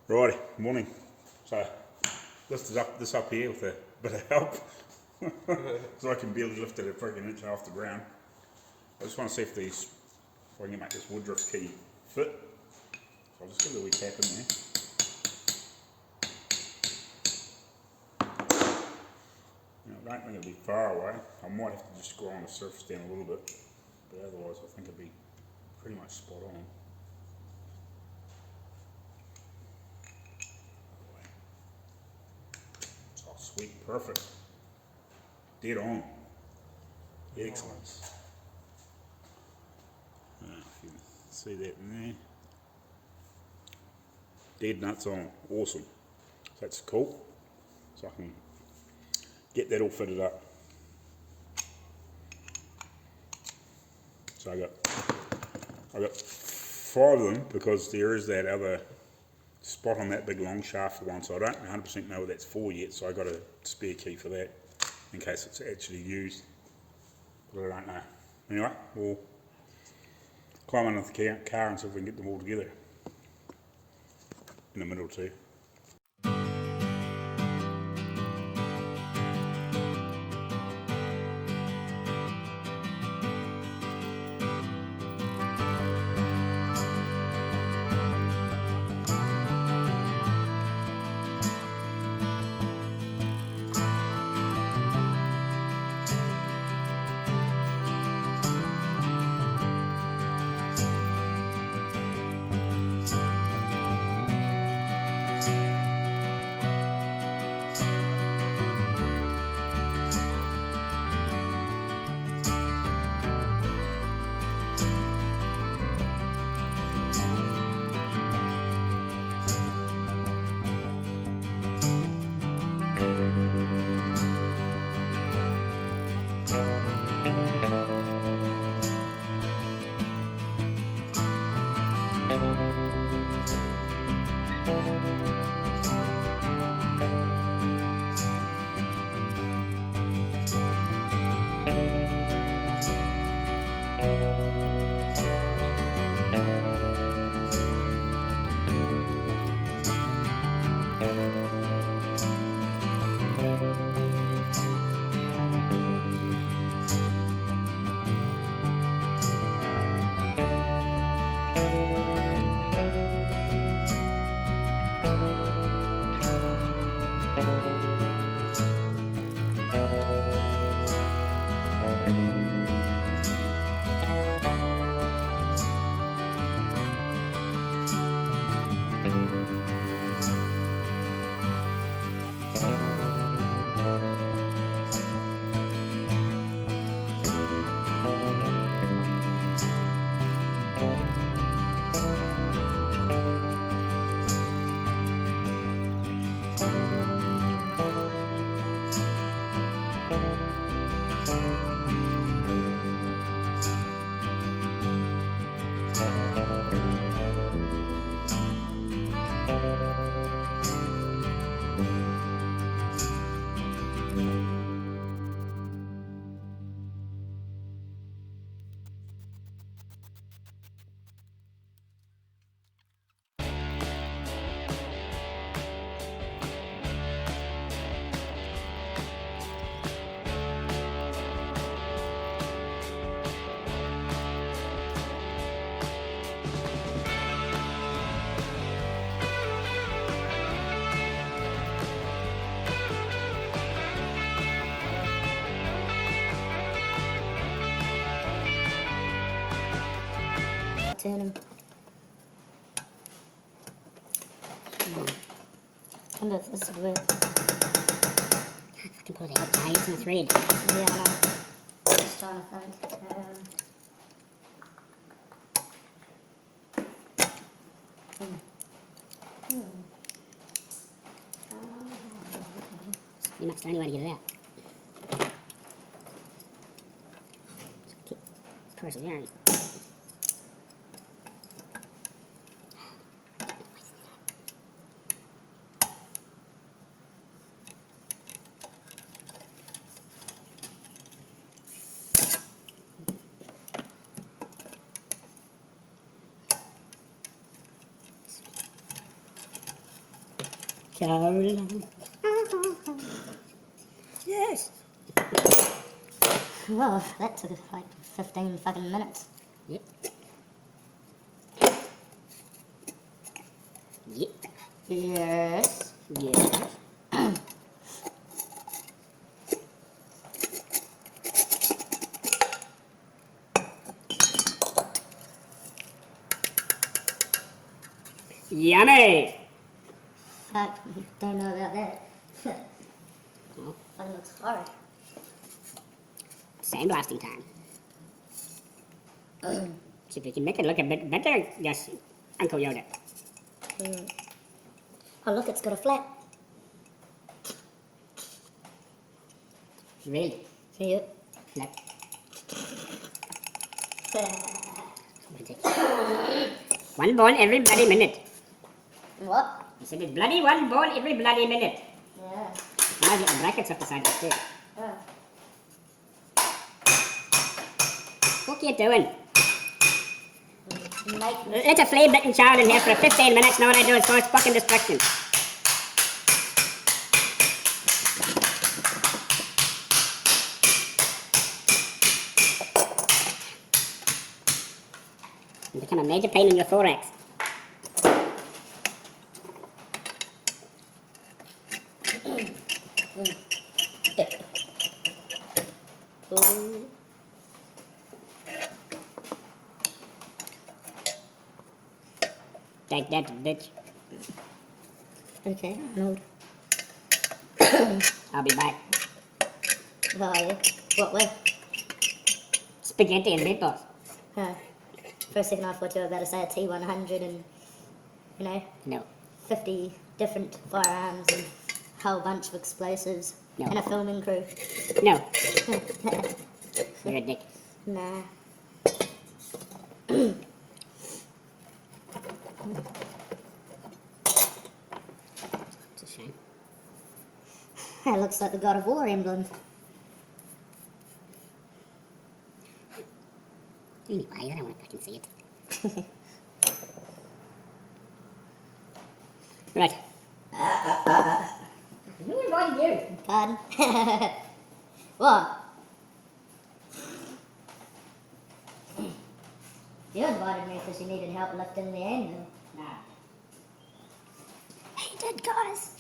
Righty, morning. So, this up here with a bit of help. So I can barely lift it a freaking inch off the ground. I just want to see if I can make this woodruff key fit. So I'll just give it a wee tap in there. Now, I don't think it'll be far away. I might have to just grind the surface down a little bit, but otherwise I think it'll be pretty much spot on. Oh, sweet, perfect. Dead on. Excellent. If you can see that in there. Dead nuts on. Awesome. That's cool. So I can get that all fitted up. So I got 5 of them because there is that other spot on that big long shaft for one, so I don't 100% know what that's for yet, so I got a spare key for that in case it's actually used, but I don't know. Anyway, we'll climb under the car and see if we can get them all together in a minute or two. Turn them. I wonder if this would work. I can pull it out, guys, and it's red. Yeah, I know. Just trying to think. Pretty much the only way to get it out. Persevering. Caroline. Yes. Well, that took like 15 fucking minutes. Yep. Yep. Yes. Yes. Yummy! Fuck, don't know about that. Oh. That looks hard. Sandblasting time. See if we can make it look a bit better. Yes, Uncle Yoda. Oh look, it's got a flap. Really? See it? Flap. One ball every bloody minute. What? I said it's bloody one ball every bloody minute. Yeah. Now I've got the brackets up the side of it too. Oh. What are you doing? Let a flea-bitten child in here for 15 minutes, now what I do is cause fucking destruction. You become a major pain in your thorax. Take that, bitch. Okay, no. I'll be back. Where are you? What way? Spaghetti and meatballs. Huh. For a second I thought you were about to say a T100 and, you know, no. 50 different firearms and a whole bunch of explosives. No. And a filming crew. No. You're a dick. Nah. It's a shame. That looks like the God of War emblem. Anyway, I don't want to fucking see it. Right. Who invited you? Pardon? What? You invited me because you needed help lifting the anvil. Nah. He did, guys.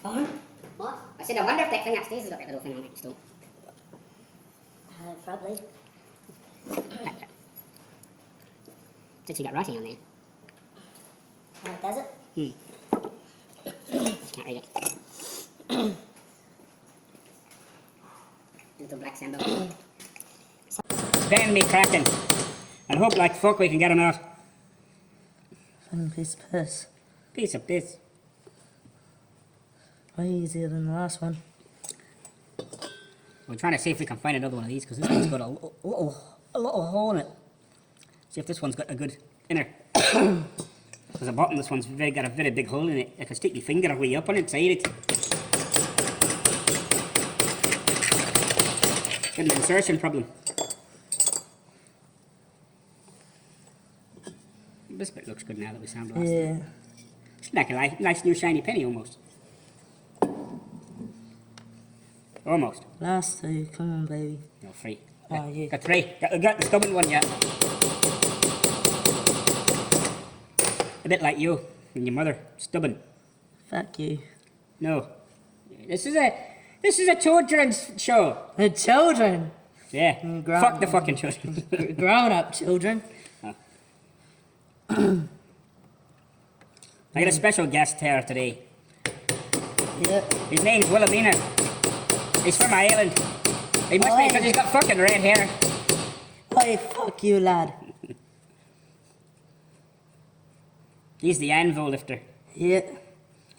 Oh, no. What? I said, I wonder if that thing upstairs has got that little thing on it still. Probably. It's actually got writing on there. Does it? Can't read it. Little black symbol. Damn me cracking. I hope like fuck we can get him out. Fucking piece of piss. Piece of piss. Way easier than the last one. We're trying to see if we can find another one of these because this one's got a little hole in it. See if this one's got a good inner. Because the bottom, this one's got a very big hole in it. I can stick your finger way up on inside it. Got an insertion problem. This bit looks good now that we sandblasted. Yeah. It's like a nice new shiny penny almost. Almost. Last two, come on, baby. No, three. Oh, yeah. Got three. Got the stubborn one yet. A bit like you and your mother. Stubborn. Fuck you. No. This is a children's show. The children. Yeah. Fuck the fucking children. Grown up children. Oh. I got a special guest here today. Yep. His name's Wilhelmina. He's from Ireland. He must be because he's got fucking red hair. Hey, fuck you, lad. He's the anvil lifter. Yeah.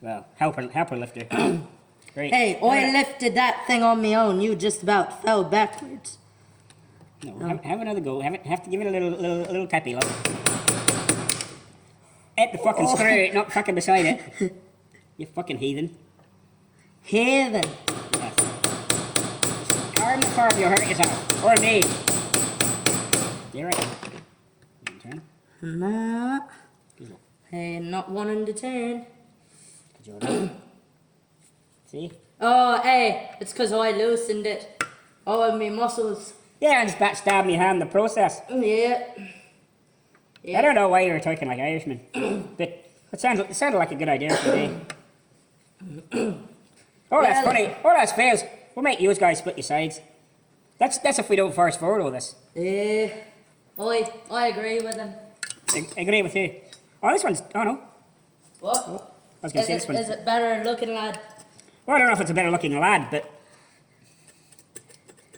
Well, helper lifter. Great. Hey, I lifted that thing on my own. You just about fell backwards. No, have another go. Have to give it a little tappy, look. At the fucking screw, not fucking beside it. You fucking heathen. Heathen. Yes. Arm the curve, you hurt yourself. Or me. You're right. You turn. Nah. Good luck. Hey, not wanting to turn. Good job. See? Oh, hey, it's 'cause I loosened it. Oh, my muscles. Yeah, and just backstab me hand in the process. Yeah. I don't know why you were talking like Irishman, but it sounded like a good idea for me. Oh, that's funny. Oh, that's fails. We'll make you guys split your sides. That's if we don't fast forward all this. Yeah. I agree with him. I agree with you. Oh, this one's. Oh no. What? I was going to say this one. Is it better looking, lad? Well, I don't know if it's a better looking lad, but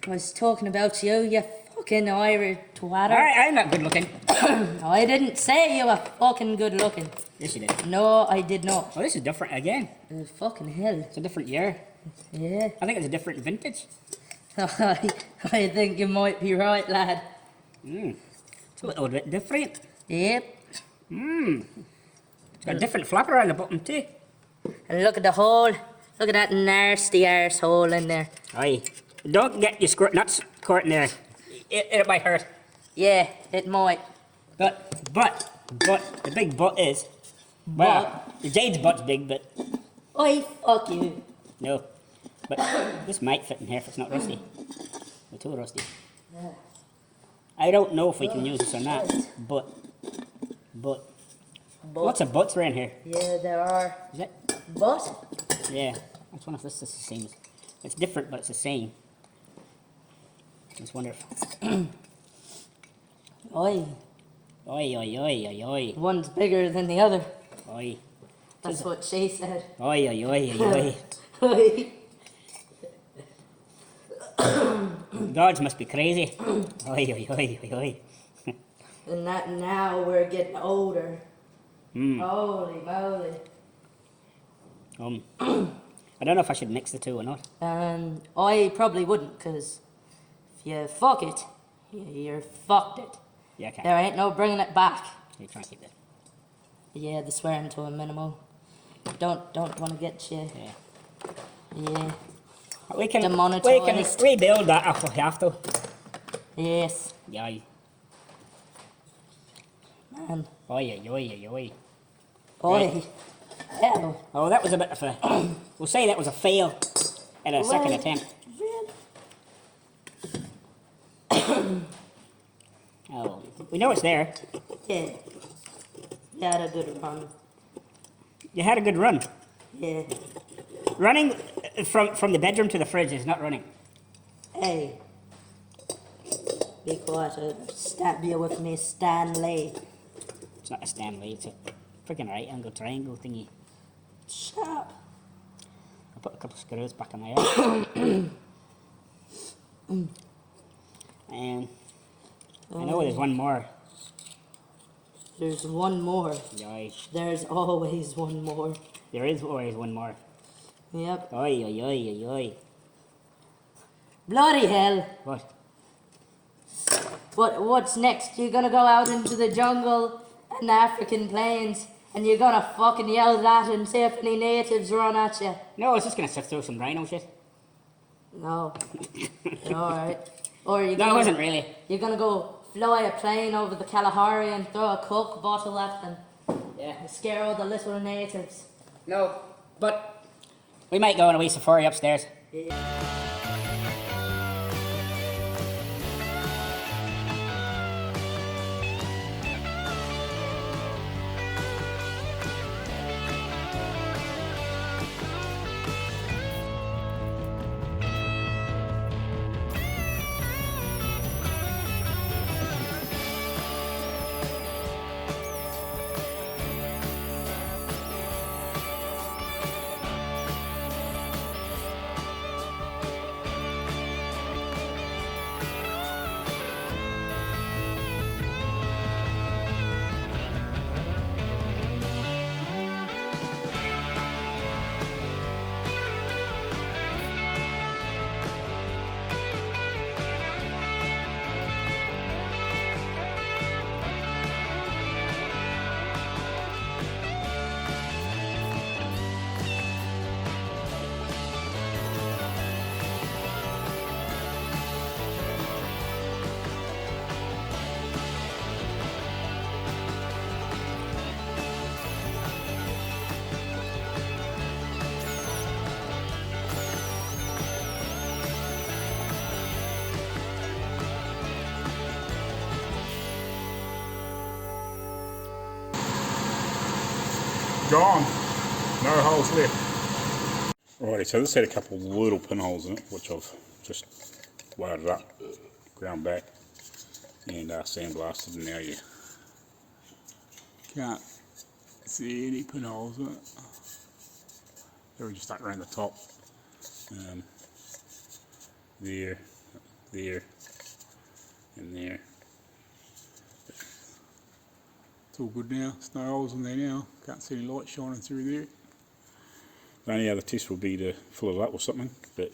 I was talking about you, you fucking Irish twatter. I'm not good looking. I didn't say you were fucking good looking. Yes, you did. No, I did not. Oh, this is different again. Fucking hell. It's a different year. Yeah. I think it's a different vintage. I think you might be right, lad. It's a little bit different. Yep. It's got a different flapper around the bottom too. And look at the hole. Look at that nasty arse hole in there. Aye. Don't get your nuts caught in there. It might hurt. Yeah, it might. But, the big butt is. Well, the Jade's butt's big, but Oi, fuck you. no. But this might fit in here if it's not rusty. We're too rusty. I don't know if we can use this or not, but. Lots of butts around here. Yeah, there are. Is it? But? Yeah. I just wonder if this is the same. It's different, but it's the same. I just wonder if. Oi. Oi, oi, oi, oi, oi. One's bigger than the other. Oi. That's what she said. Oi, oi, oi, oi, oi. Oi. Gods must be crazy. Oi, oi, oi, oi, oi. And that now we're getting older. Holy moly. I don't know if I should mix the two or not. I probably wouldn't, because if you fuck it, you're fucked it. Yeah, okay. There ain't no bringing it back. You try and keep it. Yeah, the swearing to a minimal. Don't want to get you. Yeah. Yeah. We can Demonetized. rebuild that if we have to. Yes. Yeah. Man. Oi, oi, oi, oi. Oi. Hell. Oh, that was a bit of a. We'll say that was a fail at a second attempt. Oh, we know it's there. Yeah. You had a good run. You had a good run. Yeah. Running from the bedroom to the fridge is not running. Hey. Be quiet. I'll stab you with me Stanley. It's not a Stanley, it's a freaking right angle triangle thingy. Shut up. I put a couple of screws back in there. And I know there's one more. There's one more. Oi. There's always one more. There is always one more. Yep. Oi, oi, oi, oi, oi. Bloody hell. What? What's next? You're gonna go out into the jungle and the African plains and you're gonna fucking yell that and see if any natives run at you. No, I was just gonna sift through some rhino shit. No. Alright. Or you're No, gonna, it wasn't really. You're gonna go fly a plane over the Kalahari and throw a Coke bottle at them. Yeah. And scare all the little natives. No, but we might go on a wee safari upstairs. gone. No holes left. Alrighty, so this had a couple little pinholes in it, which I've just welded up, ground back, and sandblasted, and now you can't see any pinholes in it. They were just stuck around the top. There, there, and there. It's all good now, there's no holes in there now, can't see any light shining through there. The only other test would be to fill it up with something, but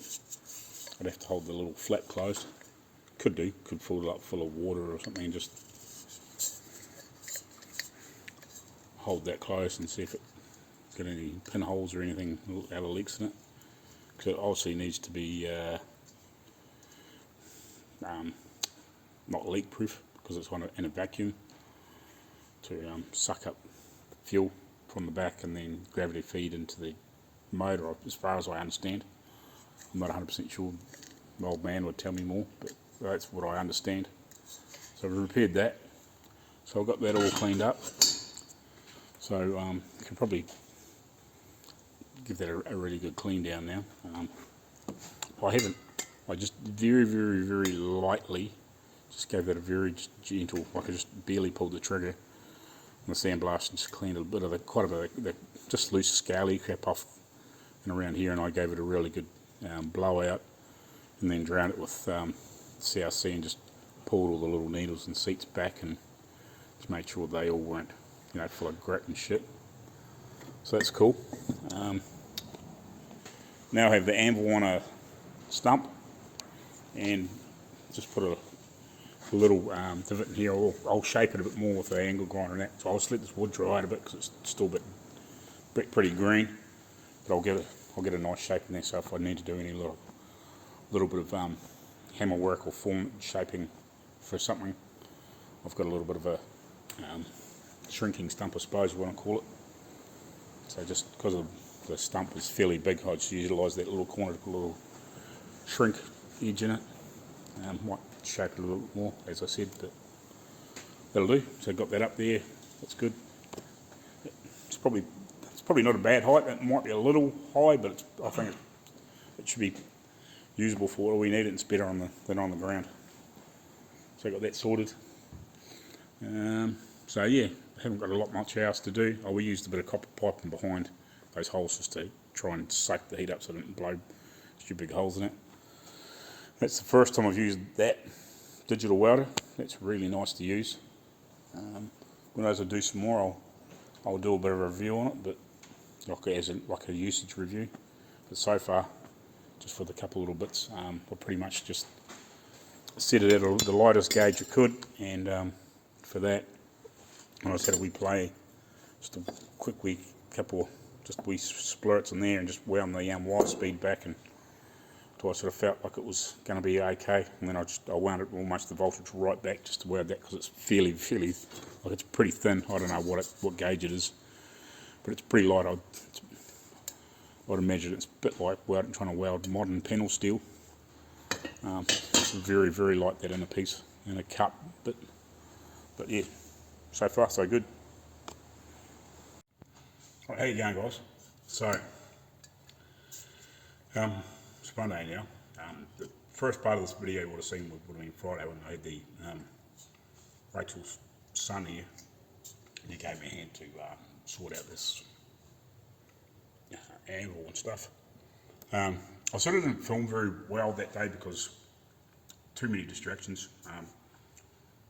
I'd have to hold the little flap closed. Could fill it up full of water or something and just hold that closed and see if it's got any pinholes or anything, other leaks in it. Because it obviously needs to be not leak proof, because it's in a vacuum to suck up fuel from the back and then gravity feed into the motor, as far as I understand. I'm not 100% sure, my old man would tell me more, but that's what I understand. So we repaired that, so I've got that all cleaned up, so I can probably give that a really good clean down now. I just very, very, very lightly just gave that a very gentle, like I just barely pulled the trigger and the sandblast and just cleaned quite a bit of the just loose scaly crap off and around here, and I gave it a really good blowout and then drowned it with CRC and just pulled all the little needles and seats back and just made sure they all weren't, full of grit and shit. So that's cool. Now I have the anvil on a stump and just put a little divot in here. I'll shape it a bit more with the angle grinder and that. So I'll just let this wood dry out a bit because it's still a bit pretty green. But I'll get a nice shape in there. So if I need to do any little bit of hammer work or form shaping for something, I've got a little bit of a shrinking stump, I suppose you want to call it. So just because the stump is fairly big, I just utilise that little corner to put a little shrink edge in it. Might shape it a little bit more, as I said, but that'll do. So got that up there, that's good. It's probably not a bad height. It might be a little high, but I think it should be usable for what we need. It's better than on the ground. So I got that sorted. So yeah, haven't got a lot much else to do. We used a bit of copper piping behind those holes just to try and soak the heat up so it didn't blow stupid big holes in it. That's the first time I've used that digital welder. That's really nice to use. When I do some more, I'll do a bit of a review on it, but like a usage review. But so far, just for the couple little bits, I pretty much just set it at the lightest gauge I could, and for that, when I just had a wee play, just a quick wee couple, just wee splurts in there, and just wound the wire speed back, and until I sort of felt like it was going to be okay, and then I wound it almost the voltage right back just to weld that, because it's fairly, like it's pretty thin. I don't know what gauge it is, but it's pretty light. I'd imagine it's a bit like trying to weld modern panel steel. It's very, very light, that inner piece, in a cup, but yeah, so far so good. Right, how you going, guys? So, it's Monday now. The first part of this video you would have seen would have been Friday when I had the Rachel's son here, and he gave me a hand to sort out this angle and stuff. I sort of didn't film very well that day because too many distractions,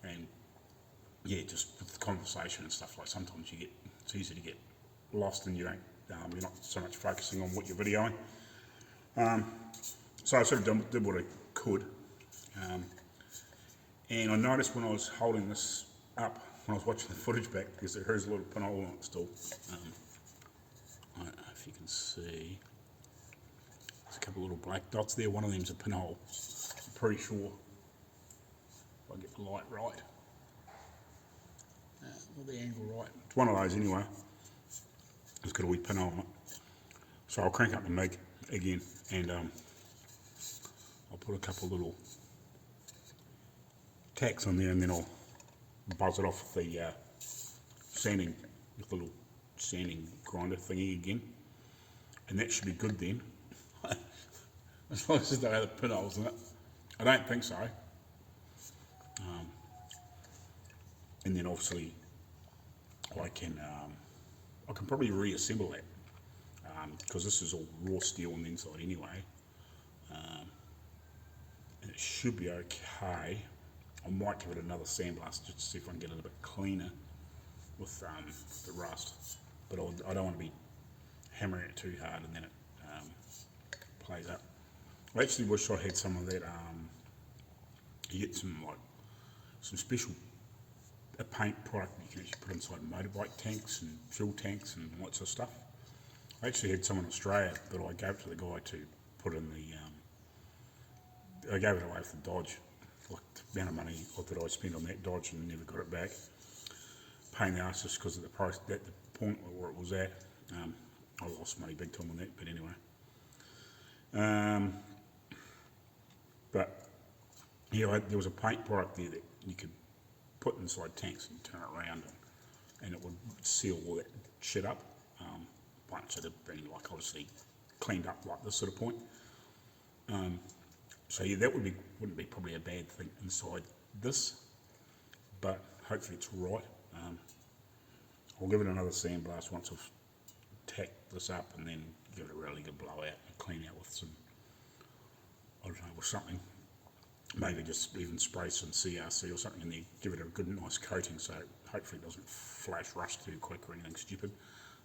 and yeah, just with the conversation and stuff, like sometimes it's easy to get lost and you're not so much focusing on what you're videoing. So I sort of did what I could, and I noticed when I was holding this up, when I was watching the footage back, because there is a little pinhole on it still. I don't know if you can see, there's a couple of little black dots there. One of them's a pinhole. I'm pretty sure if I get the light right, or the angle right. It's one of those anyway. It's got a wee pinhole on it. So I'll crank up the MIG again, and I'll put a couple little tacks on there, and then I'll buzz it off with the sanding, with the little sanding grinder thingy again, and that should be good then. As long as there are the pinholes in it. I don't think so. And then obviously I can probably reassemble that because this is all raw steel on the inside anyway. And it should be okay. I might give it another sandblast just to see if I can get it a bit cleaner with the rust. But I don't want to be hammering it too hard and then it plays up. I actually wish I had some of that. You get some special paint product you can actually put inside motorbike tanks and fuel tanks and lots of stuff. I actually had some in Australia, but I gave it to the guy to put in the. I gave it away for Dodge. Like the amount of money that I spent on that Dodge and never got it back. Pain in the arse just because of the price at the point where it was at. I lost money big time on that, but anyway. But yeah, there was a paint product there that you could put inside tanks and turn it around and it would seal all that shit up once it had been like obviously cleaned up like this sort of point. So yeah, that wouldn't be probably a bad thing inside this, but hopefully it's right. I'll give it another sandblast once I've tacked this up and then give it a really good blowout and clean out with some, I don't know, with something. Maybe just even spray some C.A.R or something and then give it a good nice coating so hopefully it doesn't flash rust too quick or anything stupid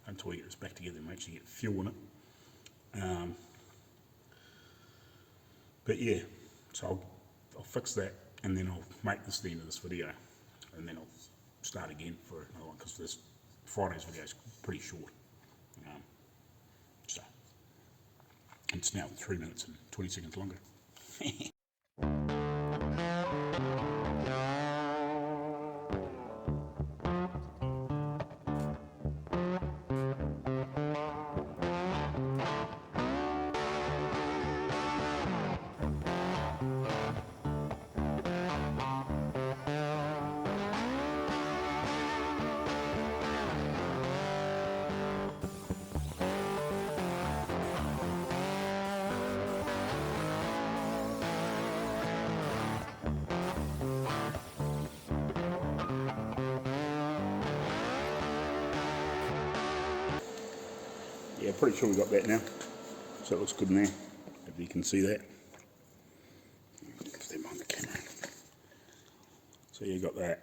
until we get this back together and actually get fuel in it. But yeah, so I'll fix that and then I'll make this the end of this video and then I'll start again for another one because this Friday's video is pretty short. So it's now 3 minutes and 20 seconds longer. Yeah, pretty sure we got that now. So it looks good now. If you can see that. Put them on the camera. So you got that.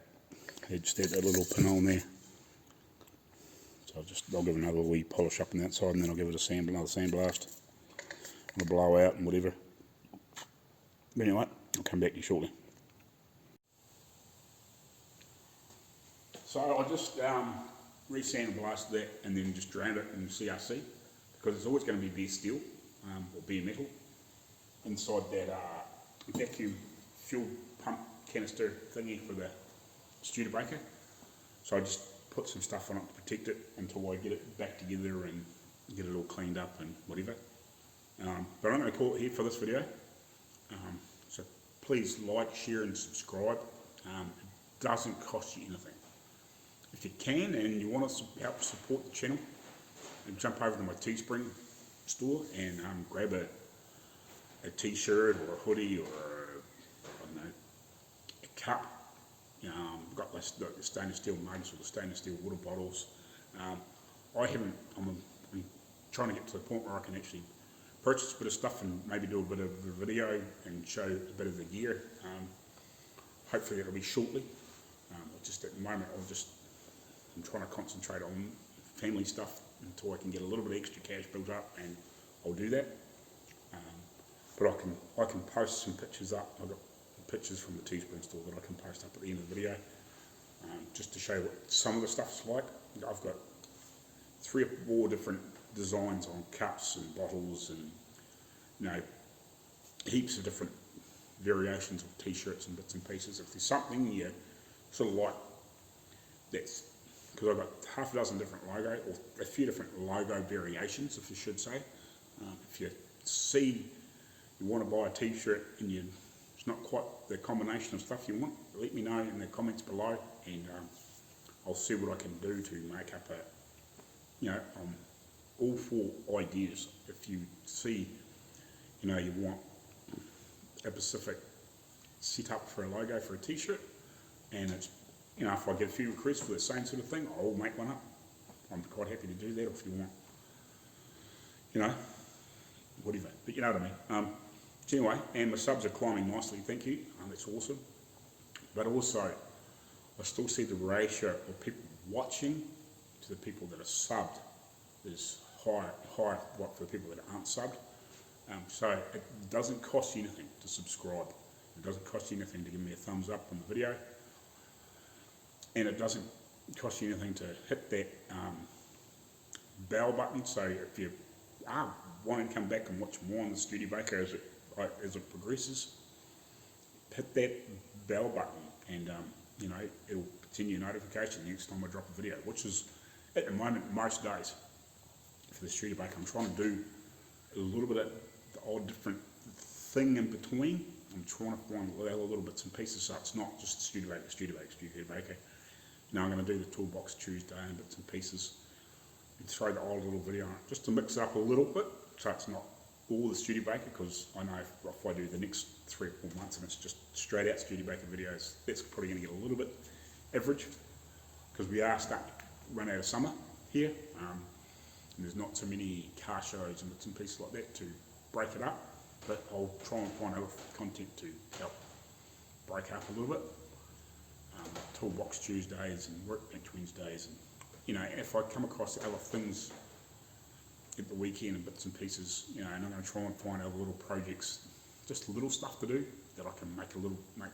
You just had that little pinhole there. So I'll give another wee polish up on the outside and then I'll give it another sandblast. And a blowout and whatever. But anyway, I'll come back to you shortly. So I just re-sandblasted that and then just drowned it in CRC because it's always going to be bare steel or bare metal inside that vacuum fuel pump canister thingy for the studebaker. So I just put some stuff on it to protect it until I get it back together and get it all cleaned up and whatever. But I'm going to call it here for this video. So please like, share and subscribe. It doesn't cost you anything. If you can and you want to help support the channel, and jump over to my Teespring store and grab a t-shirt or a hoodie or I don't know, a cup. I've got the stainless steel mugs or the stainless steel water bottles. I'm trying to get to the point where I can actually purchase a bit of stuff and maybe do a bit of a video and show a bit of the gear. Hopefully it'll be shortly. Just at the moment I'm trying to concentrate on family stuff until I can get a little bit of extra cash built up, and I'll do that. But I can post some pictures up. I've got pictures from the Teespring store that I can post up at the end of the video, just to show what some of the stuff's like. I've got 3 or 4 different designs on cups and bottles, and heaps of different variations of t-shirts and bits and pieces. If there's something you sort of like, that's because I've got half a dozen different logo, or a few different logo variations, if you should say. If you see you want to buy a t-shirt and it's not quite the combination of stuff you want, let me know in the comments below, and I'll see what I can do to make up you know, I'm all for ideas. If you see, you know, you want a specific setup for a logo for a t-shirt, and it's, you know, if I get a few requests for the same sort of thing, I'll make one up. I'm quite happy to do that if you want, you know, whatever, but you know what I mean. So anyway, and my subs are climbing nicely, thank you, that's awesome. But also, I still see the ratio of people watching to the people that are subbed is higher what for the people that aren't subbed. So it doesn't cost you anything to subscribe. It doesn't cost you anything to give me a thumbs up on the video. And it doesn't cost you anything to hit that bell button. So if you want to come back and watch more on the Studebaker as it progresses, hit that bell button and you know, it'll continue notification next time I drop a video, which is at the moment most days for the Studebaker. I'm trying to do a little bit of the odd different thing in between. I'm trying to find other little bits and pieces so it's not just Studebaker. Now I'm going to do the Toolbox Tuesday and bits and pieces and throw the old little video on it just to mix it up a little bit so it's not all the Studebaker, because I know if I do the next 3 or 4 months and it's just straight out Studebaker videos, that's probably going to get a little bit average because we are starting to run out of summer here and there's not so many car shows and bits and pieces like that to break it up, but I'll try and find other content to help break up a little bit. Toolbox Tuesdays and Workbench Wednesdays, and you know, if I come across other things at the weekend and bits and pieces, you know, and I'm going to try and find other little projects, just little stuff to do that I can make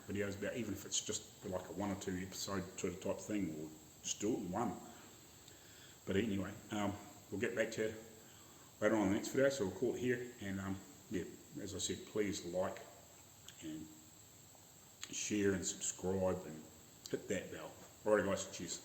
videos about, even if it's just like a 1 or 2 episode sort of type thing, or just do it in one. But anyway, we'll get back to you later on in the next video, so we'll call it here, and yeah, as I said, please like and share and subscribe and hit that bell. Alright guys, cheers.